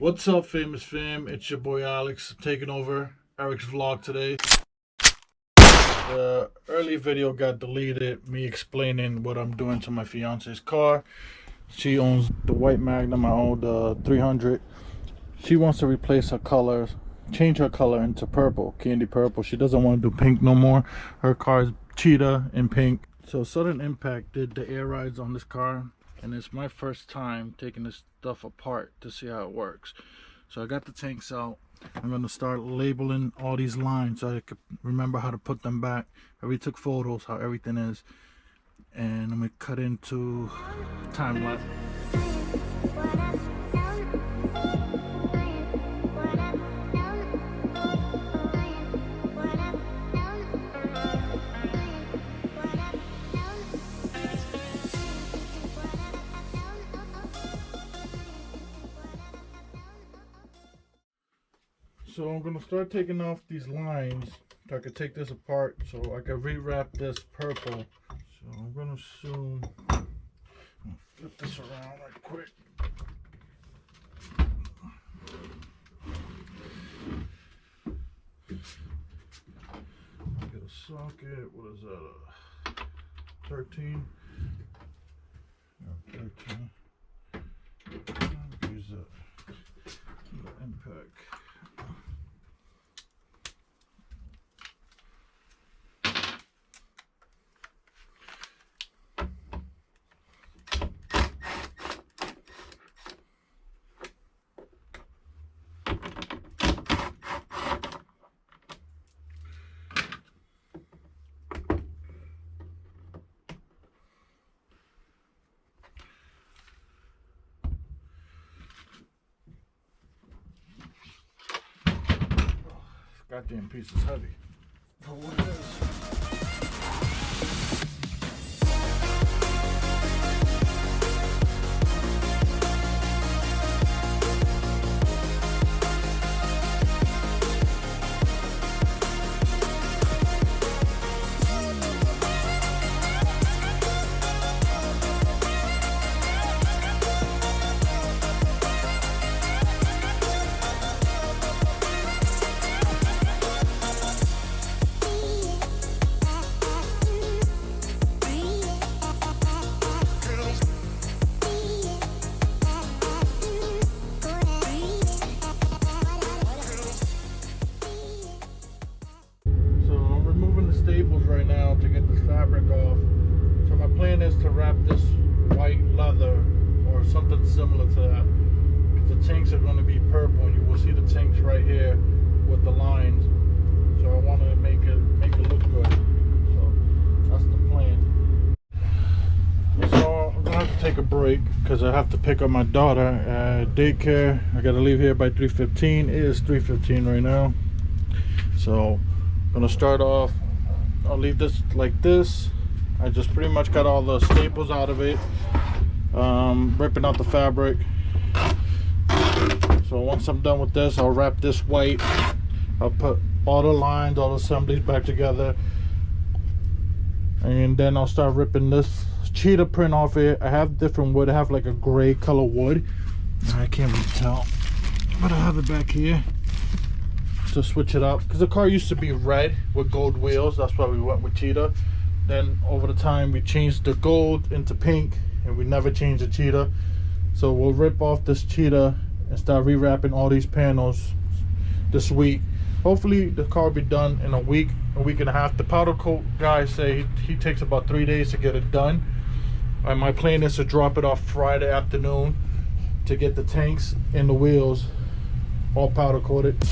What's up, famous fam? It's your boy Alex taking over Eric's vlog today. The early video got deleted, me explaining what I'm doing to my fiance's car. She owns the white Magnum, I own the 300. She wants to replace her colors, change her color into purple, candy purple. She doesn't want to do pink no more. Her car is cheetah in pink. So Sudden Impact did the air rides on this car, and it's my first time taking this stuff apart to see how it works. So I got the tanks out. I'm going to start labeling all these lines so I could remember how to put them back. I already took photos how everything is, and I'm going to cut into time lapse. So I'm gonna start taking off these lines so I could take this apart so I can rewrap this purple. So I'm gonna assume, flip this around right quick. I get a socket, what is that, 13? No, 13. Use the impact. Goddamn piece is heavy. For what it is. Staples right now to get this fabric off. So my plan is to wrap this white leather or something similar to that, because the tanks are going to be purple and you will see the tanks right here with the lines. So I want to make it look good. So that's the plan. So I'm gonna have to take a break because I have to pick up my daughter at daycare. I gotta leave here by 3:15. It is 3:15 right now. So I'm gonna start off. I'll leave this like this. I just pretty much got all the staples out of it, ripping out the fabric. So once I'm done with this, I'll wrap this white. I'll put all the lines, all the assemblies back together, and then I'll start ripping this cheetah print off it. I have different wood. I have like a gray color wood. I can't really tell, but I have it back here to switch it up, because the car used to be red with gold wheels. That's why we went with cheetah. Then over the time we changed the gold into pink, and we never changed the cheetah. So we'll rip off this cheetah and start rewrapping all these panels this week. Hopefully the car will be done in a week and a half. The powder coat guys say he takes about 3 days to get it done, and my plan is to drop it off Friday afternoon to get the tanks and the wheels all powder coated.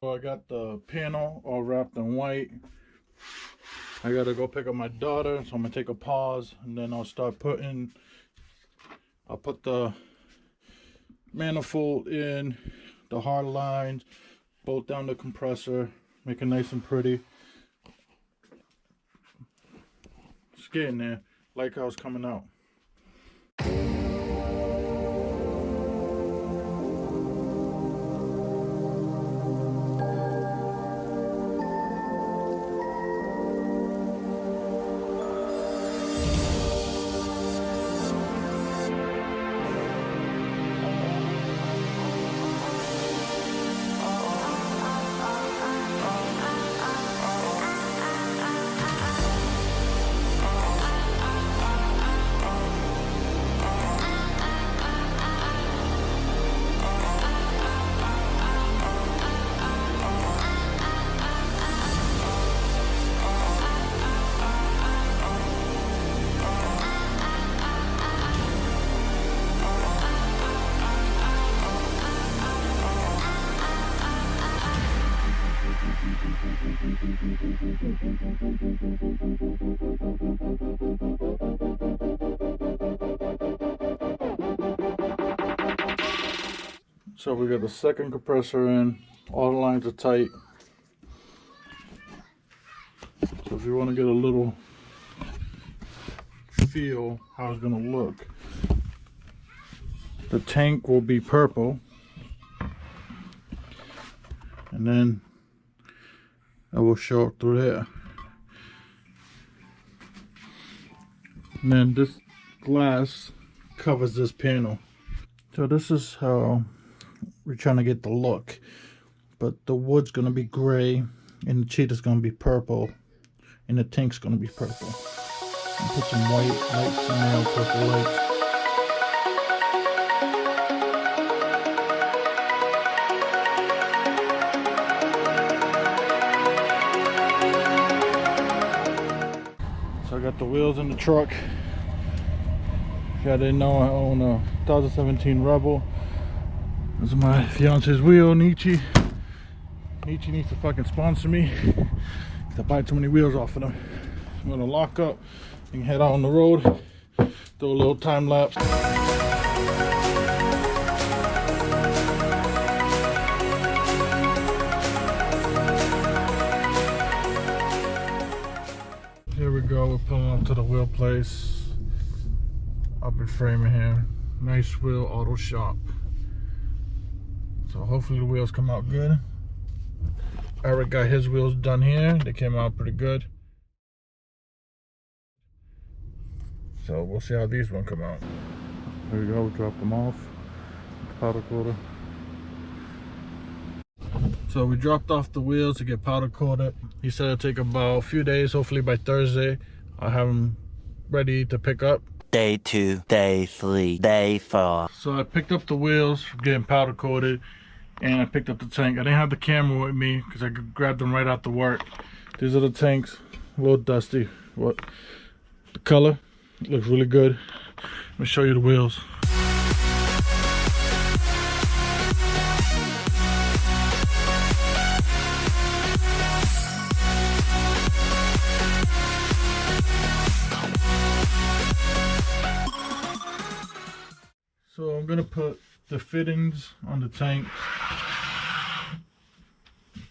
So I got the panel all wrapped in white. I gotta go pick up my daughter, so I'm gonna take a pause and then I'll start putting, I'll put the manifold in, the hard lines, bolt down the compressor, make it nice and pretty. It's getting there, like how it's coming out. So we got the second compressor in, all the lines are tight. So if you want to get a little feel how it's going to look, the tank will be purple, and then it will show up through there. And then this glass covers this panel. So this is how we're trying to get the look, but the wood's gonna be gray and the cheetah's gonna be purple and the tank's gonna be purple. And put some white lights in there, purple lights. So I got the wheels in the truck. If y'all didn't know, I own a 2017 Rebel. This is my fiance's wheel, Nietzsche. Nietzsche needs to fucking sponsor me. I buy too many wheels off of them. I'm gonna lock up and head out on the road. Do a little time lapse. Here we go, we're pulling up to the wheel place. Up in Framingham. Nice wheel auto shop. So hopefully the wheels come out good. Eric got his wheels done here. They came out pretty good. So we'll see how these one come out. There we go, we dropped them off. Powder coater. So we dropped off the wheels to get powder coated. He said it'll take about a few days. Hopefully by Thursday I'll have them ready to pick up. Day 2, day 3, day 4. So I picked up the wheels for getting powder coated, and I picked up the tank. I didn't have the camera with me because I grabbed them right after work. These are the tanks, a little dusty. What the color looks really good. Let me show you the wheels. So I'm gonna put the fittings on the tank,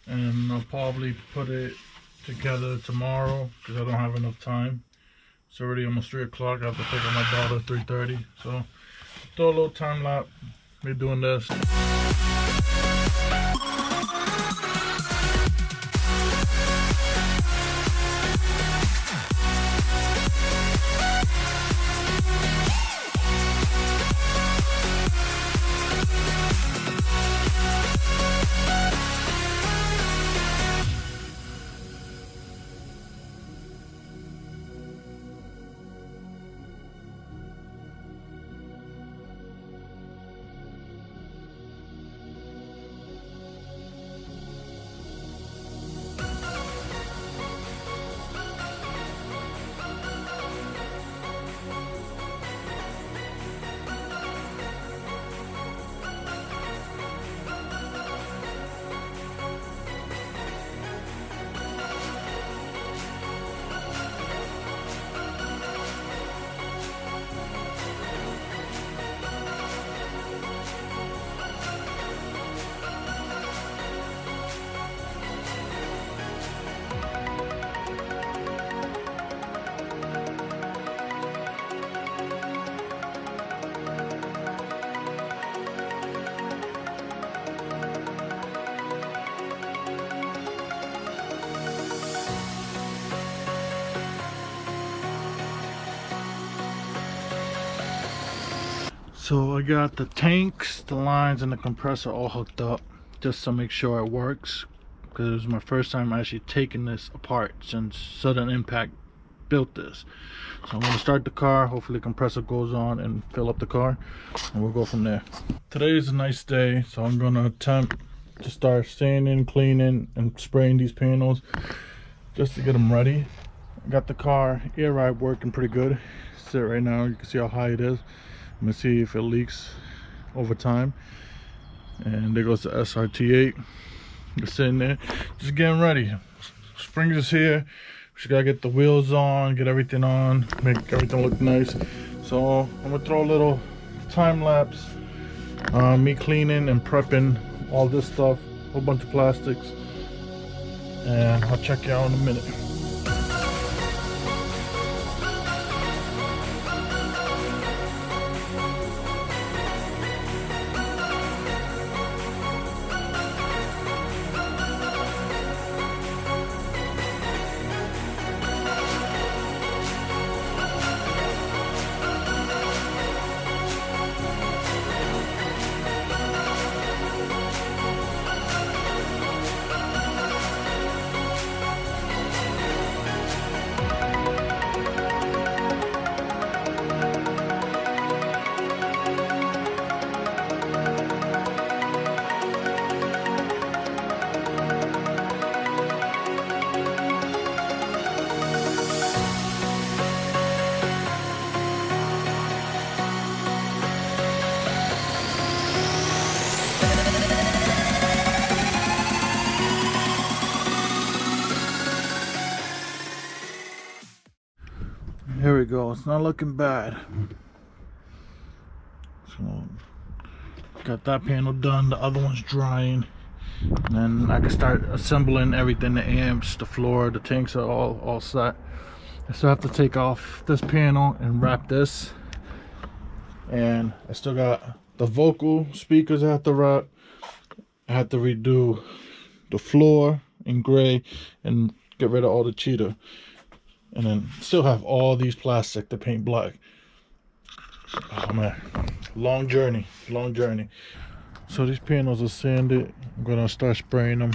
and I'll probably put it together tomorrow because I don't have enough time. It's already almost 3 o'clock. I have to pick up my daughter at 3:30. So throw a little time lapse. We're doing this. So I got the tanks, the lines, and the compressor all hooked up just to make sure it works, because it was my first time actually taking this apart since Sudden Impact built this. So I'm going to start the car, hopefully the compressor goes on and fill up the car, and we'll go from there. Today is a nice day, so I'm going to attempt to start sanding, cleaning, and spraying these panels just to get them ready. I got the car air ride working pretty good. Sit right now, you can see how high it is. I'm gonna see if it leaks over time. And there goes the SRT8. Just sitting there, just getting ready. Spring is here. We just gotta get the wheels on, get everything on, make everything look nice. So I'm gonna throw a little time lapse. Me cleaning and prepping all this stuff, a whole bunch of plastics. And I'll check you out in a minute. Here we go, it's not looking bad. So got that panel done, the other one's drying. And then I can start assembling everything, the amps, the floor, the tanks are all set. I still have to take off this panel and wrap this. And I still got the vocal speakers I have to wrap. I have to redo the floor in gray and get rid of all the cheetah. And then still have all these plastic to paint black. Oh man, long journey, long journey. So these panels are sanded. I'm gonna start spraying them.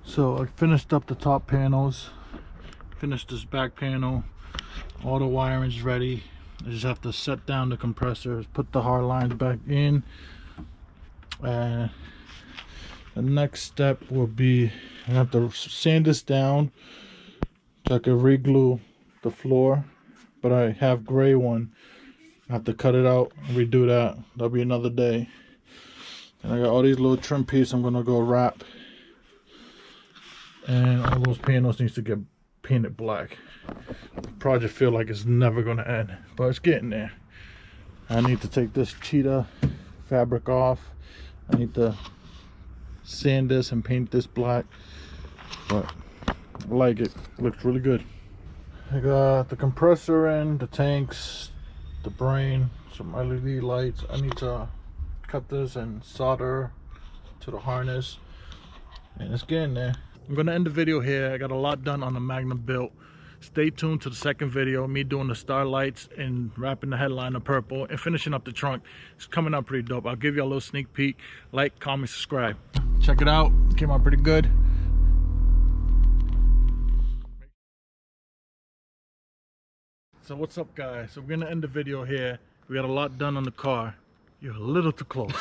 So I finished up the top panels. Finished this back panel, all the wiring's ready. I just have to set down the compressors, put the hard lines back in. The next step will be I have to sand this down so I can re-glue the floor, but I have gray one. I have to cut it out and redo that. That'll be another day. And I got all these little trim pieces I'm gonna go wrap, and all those panels needs to get painted black. The project feel like it's never gonna end, but it's getting there. I need to take this cheetah fabric off. I need to sand this and paint this black, but I like it. Looks really good. I got the compressor in, the tanks, the brain, some LED lights. I need to cut this and solder to the harness, and it's getting there. I'm gonna end the video here. I got a lot done on the Magnum build. Stay tuned to the second video, me doing the starlights and wrapping the headliner purple and finishing up the trunk. It's coming out pretty dope. I'll give you a little sneak peek. Like, comment, subscribe. Check it out. It came out pretty good. So what's up, guys? So we're gonna end the video here. We got a lot done on the car. You're a little too close.